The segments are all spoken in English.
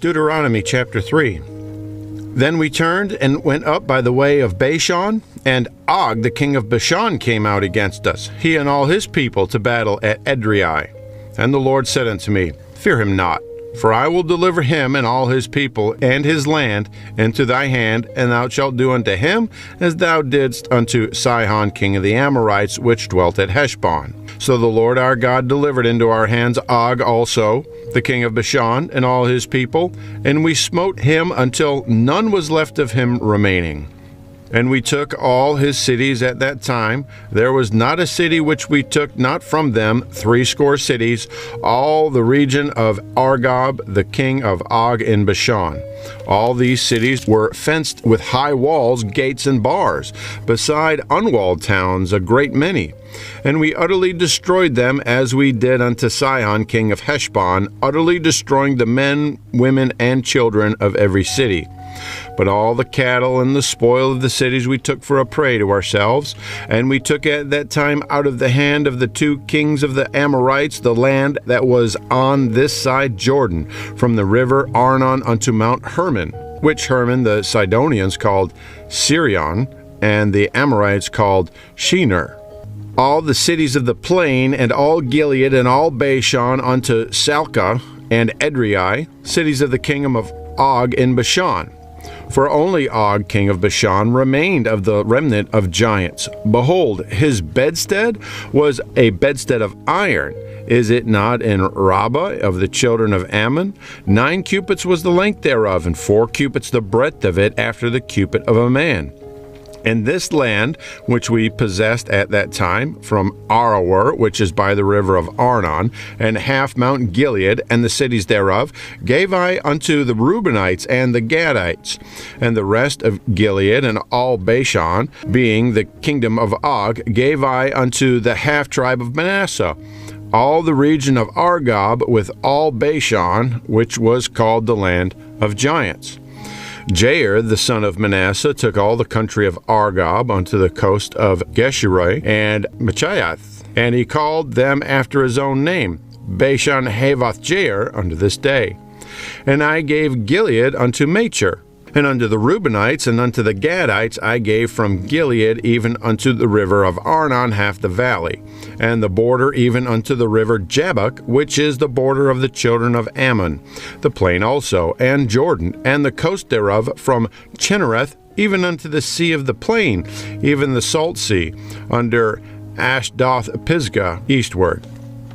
Deuteronomy chapter 3. Then we turned and went up by the way of Bashan, and Og the king of Bashan came out against us, he and all his people, to battle at Edrei. And the Lord said unto me, Fear him not, for I will deliver him and all his people and his land into thy hand, and thou shalt do unto him as thou didst unto Sihon king of the Amorites, which dwelt at Heshbon. So the Lord our God delivered into our hands Og also, the king of Bashan, and all his people, and we smote him until none was left of him remaining. And we took all his cities at that time. There was not a city which we took not from them, threescore cities, all the region of Argob, the king of Og in Bashan. All these cities were fenced with high walls, gates, and bars, beside unwalled towns, a great many. And we utterly destroyed them, as we did unto Sihon king of Heshbon, utterly destroying the men, women, and children of every city. But all the cattle and the spoil of the cities we took for a prey to ourselves, and we took at that time out of the hand of the two kings of the Amorites the land that was on this side Jordan, from the river Arnon unto Mount Hermon, which Hermon the Sidonians called Sirion, and the Amorites called Shenir. All the cities of the plain, and all Gilead, and all Bashan unto Salchah and Edrei, cities of the kingdom of Og in Bashan. For only Og king of Bashan remained of the remnant of giants. Behold, his bedstead was a bedstead of iron. Is it not in Rabbah of the children of Ammon? 9 cubits was the length thereof, and 4 cubits the breadth of it, after the cubit of a man. And this land, which we possessed at that time, from Aroer, which is by the river of Arnon, and half Mount Gilead, and the cities thereof, gave I unto the Reubenites and the Gadites. And the rest of Gilead and all Bashan, being the kingdom of Og, gave I unto the half tribe of Manasseh. All the region of Argob, with all Bashan, which was called the land of giants. Jair, the son of Manasseh, took all the country of Argob unto the coast of Geshurah and Machiath, and he called them after his own name, Bashan Havoth Jair, unto this day. And I gave Gilead unto Machir, and unto the Reubenites and unto the Gadites I gave from Gilead even unto the river of Arnon half the valley, and the border even unto the river Jabbok, which is the border of the children of Ammon, the plain also, and Jordan, and the coast thereof from Chinnereth even unto the sea of the plain, even the salt sea, under Ashdoth Pisgah eastward.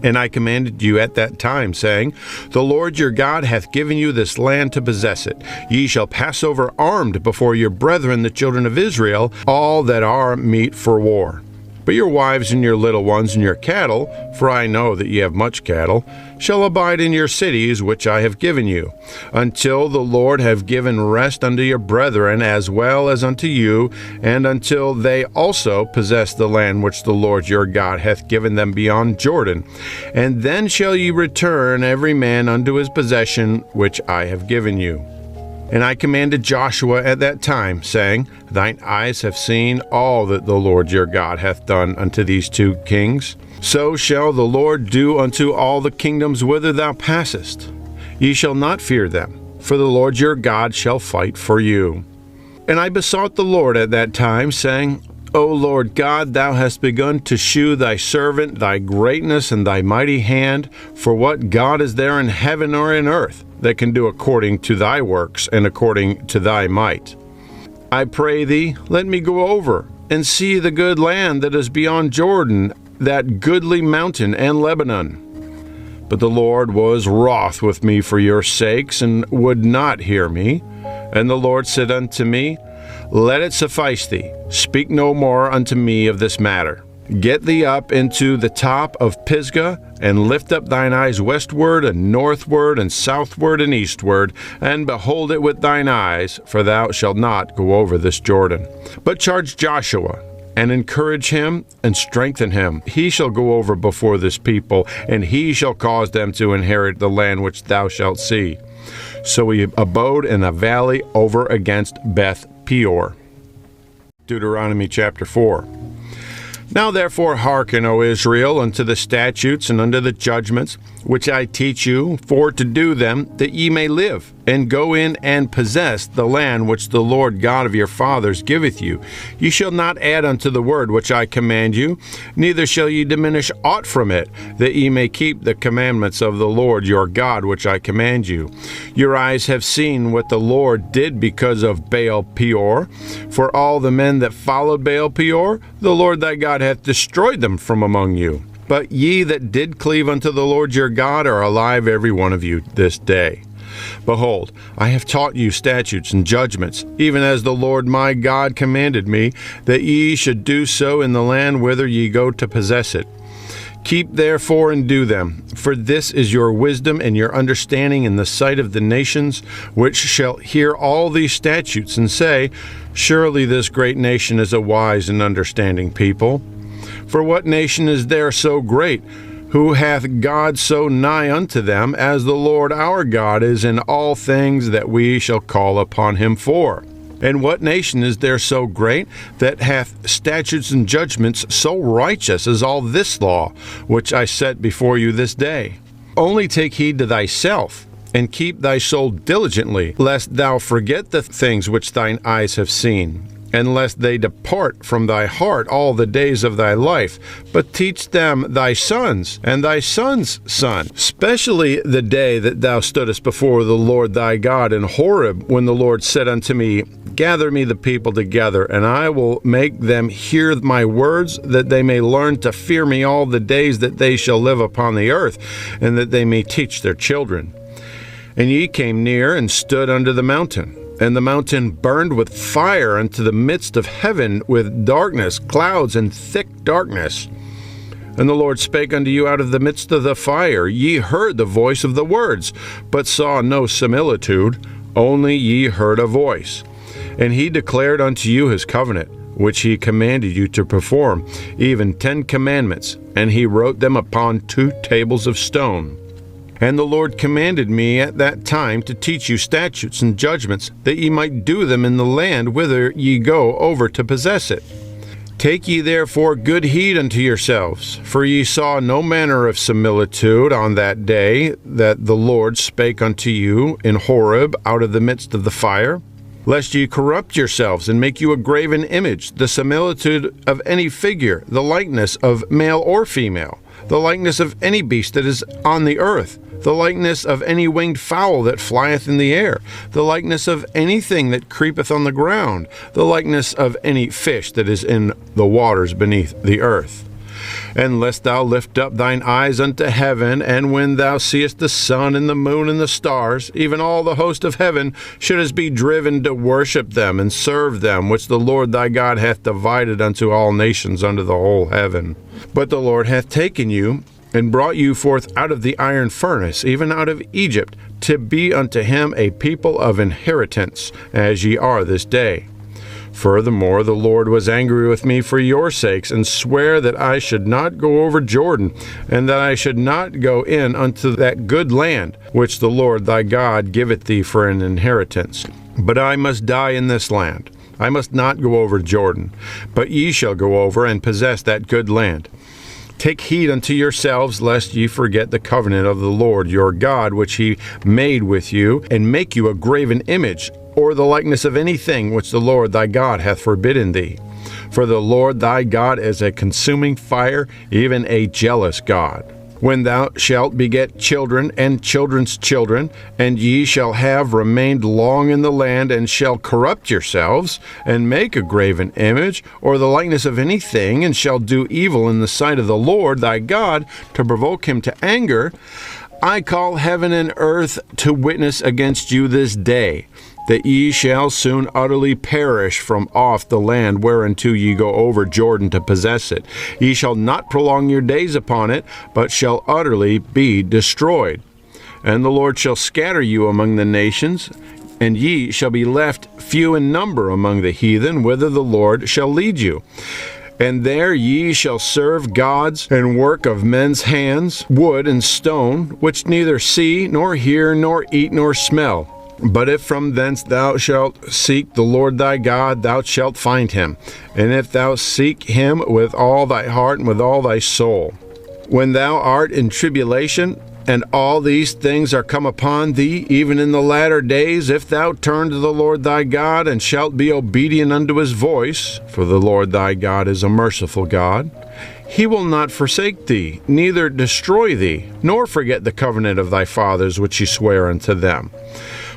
And I commanded you at that time, saying, The Lord your God hath given you this land to possess it. Ye shall pass over armed before your brethren the children of Israel, all that are meet for war. But your wives and your little ones and your cattle, for I know that ye have much cattle, shall abide in your cities which I have given you, until the Lord have given rest unto your brethren as well as unto you, and until they also possess the land which the Lord your God hath given them beyond Jordan. And then shall ye return every man unto his possession which I have given you. And I commanded Joshua at that time, saying, Thine eyes have seen all that the Lord your God hath done unto these two kings. So shall the Lord do unto all the kingdoms whither thou passest. Ye shall not fear them, for the Lord your God shall fight for you. And I besought the Lord at that time, saying, O Lord God, thou hast begun to shew thy servant thy greatness and thy mighty hand, for what God is there in heaven or in earth that can do according to thy works and according to thy might? I pray thee, let me go over and see the good land that is beyond Jordan, that goodly mountain and Lebanon. But the Lord was wroth with me for your sakes, and would not hear me. And the Lord said unto me, Let it suffice thee, speak no more unto me of this matter. Get thee up into the top of Pisgah, and lift up thine eyes westward, and northward, and southward, and eastward, and behold it with thine eyes, for thou shalt not go over this Jordan. But charge Joshua, and encourage him, and strengthen him. He shall go over before this people, and he shall cause them to inherit the land which thou shalt see. So he abode in a valley over against Beth Peor. Deuteronomy chapter 4. Now therefore hearken, O Israel, unto the statutes and unto the judgments, which I teach you, for to do them, that ye may live, and go in and possess the land which the Lord God of your fathers giveth you. Ye shall not add unto the word which I command you, neither shall ye diminish aught from it, that ye may keep the commandments of the Lord your God which I command you. Your eyes have seen what the Lord did because of Baal Peor. For all the men that followed Baal Peor, the Lord thy God hath destroyed them from among you. But ye that did cleave unto the Lord your God are alive every one of you this day. Behold, I have taught you statutes and judgments, even as the Lord my God commanded me, that ye should do so in the land whither ye go to possess it. Keep therefore and do them, for this is your wisdom and your understanding in the sight of the nations, which shall hear all these statutes and say, Surely this great nation is a wise and understanding people. For what nation is there so great, who hath God so nigh unto them, as the Lord our God is in all things that we shall call upon him for? And what nation is there so great, that hath statutes and judgments so righteous as all this law, which I set before you this day? Only take heed to thyself, and keep thy soul diligently, lest thou forget the things which thine eyes have seen, and lest they depart from thy heart all the days of thy life, but teach them thy sons and thy son's son, especially the day that thou stoodest before the Lord thy God in Horeb, when the Lord said unto me, Gather me the people together, and I will make them hear my words, that they may learn to fear me all the days that they shall live upon the earth, and that they may teach their children. And ye came near and stood under the mountain. And the mountain burned with fire unto the midst of heaven, with darkness, clouds, and thick darkness. And the Lord spake unto you out of the midst of the fire. Ye heard the voice of the words, but saw no similitude, only ye heard a voice. And he declared unto you his covenant, which he commanded you to perform, even 10 commandments, and he wrote them upon 2 tables of stone. And the Lord commanded me at that time to teach you statutes and judgments, that ye might do them in the land whither ye go over to possess it. Take ye therefore good heed unto yourselves, for ye saw no manner of similitude on that day that the Lord spake unto you in Horeb out of the midst of the fire, lest ye corrupt yourselves and make you a graven image, the similitude of any figure, the likeness of male or female, the likeness of any beast that is on the earth, the likeness of any winged fowl that flieth in the air, the likeness of anything that creepeth on the ground, the likeness of any fish that is in the waters beneath the earth. And lest thou lift up thine eyes unto heaven, and when thou seest the sun and the moon and the stars, even all the host of heaven, shouldest be driven to worship them and serve them, which the Lord thy God hath divided unto all nations under the whole heaven. But the Lord hath taken you, and brought you forth out of the iron furnace, even out of Egypt, to be unto him a people of inheritance, as ye are this day. Furthermore, the Lord was angry with me for your sakes, and sware that I should not go over Jordan, and that I should not go in unto that good land, which the Lord thy God giveth thee for an inheritance. But I must die in this land. I must not go over Jordan, but ye shall go over and possess that good land. Take heed unto yourselves, lest ye forget the covenant of the Lord your God, which he made with you, and make you a graven image, or the likeness of anything which the Lord thy God hath forbidden thee. For the Lord thy God is a consuming fire, even a jealous God. When thou shalt beget children and children's children, and ye shall have remained long in the land, and shall corrupt yourselves, and make a graven image, or the likeness of anything, and shall do evil in the sight of the Lord thy God, to provoke him to anger, I call heaven and earth to witness against you this day, that ye shall soon utterly perish from off the land whereunto ye go over Jordan to possess it. Ye shall not prolong your days upon it, but shall utterly be destroyed. And the Lord shall scatter you among the nations, and ye shall be left few in number among the heathen, whither the Lord shall lead you. And there ye shall serve gods and work of men's hands, wood and stone, which neither see, nor hear, nor eat, nor smell. But if from thence thou shalt seek the Lord thy God, thou shalt find him, and if thou seek him with all thy heart and with all thy soul. When thou art in tribulation, and all these things are come upon thee, even in the latter days, if thou turn to the Lord thy God, and shalt be obedient unto his voice, for the Lord thy God is a merciful God, he will not forsake thee, neither destroy thee, nor forget the covenant of thy fathers which he sware unto them.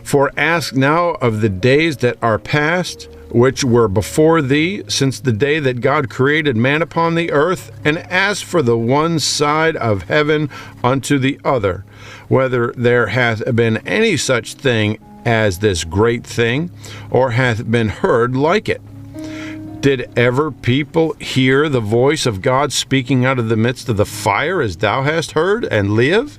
For ask now of the days that are past, which were before thee, since the day that God created man upon the earth, and ask for the one side of heaven unto the other, whether there hath been any such thing as this great thing, or hath been heard like it. Did ever people hear the voice of God speaking out of the midst of the fire, as thou hast heard, and live?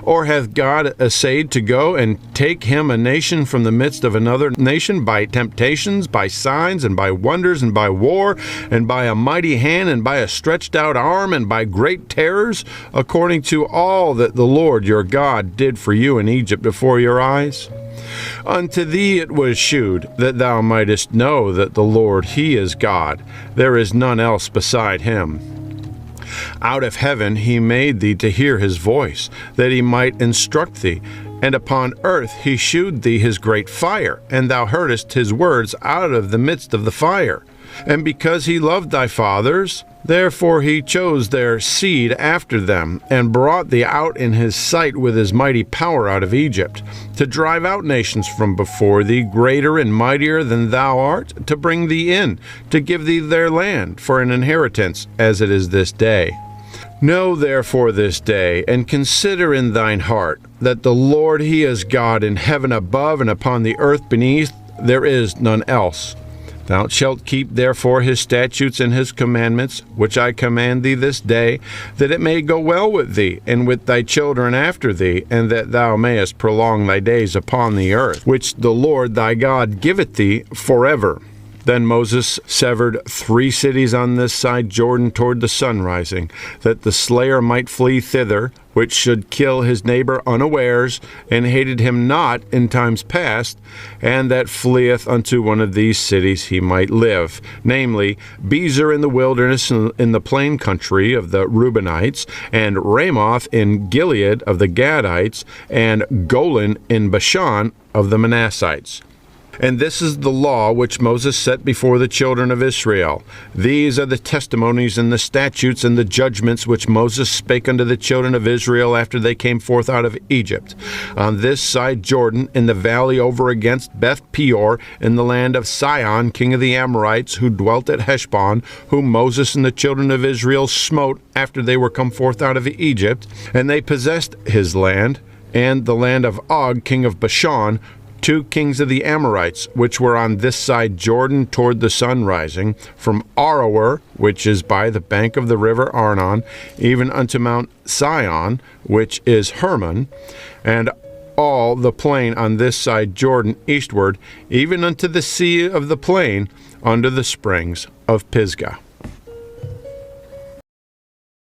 Or hath God essayed to go and take him a nation from the midst of another nation by temptations, by signs, and by wonders, and by war, and by a mighty hand, and by a stretched out arm, and by great terrors, according to all that the Lord your God did for you in Egypt before your eyes? Unto thee it was shewed, that thou mightest know that the Lord he is God, there is none else beside him. Out of heaven he made thee to hear his voice, that he might instruct thee. And upon earth he shewed thee his great fire, and thou heardest his words out of the midst of the fire. And because he loved thy fathers, therefore he chose their seed after them, and brought thee out in his sight with his mighty power out of Egypt, to drive out nations from before thee, greater and mightier than thou art, to bring thee in, to give thee their land for an inheritance, as it is this day. Know therefore this day, and consider in thine heart, that the Lord he is God in heaven above and upon the earth beneath, there is none else. Thou shalt keep therefore his statutes and his commandments, which I command thee this day, that it may go well with thee, and with thy children after thee, and that thou mayest prolong thy days upon the earth, which the Lord thy God giveth thee forever. Then Moses severed 3 cities on this side Jordan toward the sun rising, that the slayer might flee thither, which should kill his neighbor unawares, and hated him not in times past, and that fleeth unto one of these cities he might live, namely, Bezer in the wilderness in the plain country of the Reubenites, and Ramoth in Gilead of the Gadites, and Golan in Bashan of the Manassites. And this is the law which Moses set before the children of Israel. These are the testimonies and the statutes and the judgments which Moses spake unto the children of Israel after they came forth out of Egypt. On this side Jordan, in the valley over against Beth Peor, in the land of Sihon, king of the Amorites, who dwelt at Heshbon, whom Moses and the children of Israel smote after they were come forth out of Egypt. And they possessed his land, and the land of Og, king of Bashan, 2 kings of the Amorites, which were on this side Jordan toward the sun rising, from Aroer, which is by the bank of the river Arnon, even unto Mount Sihon, which is Hermon, and all the plain on this side Jordan eastward, even unto the sea of the plain, under the springs of Pisgah.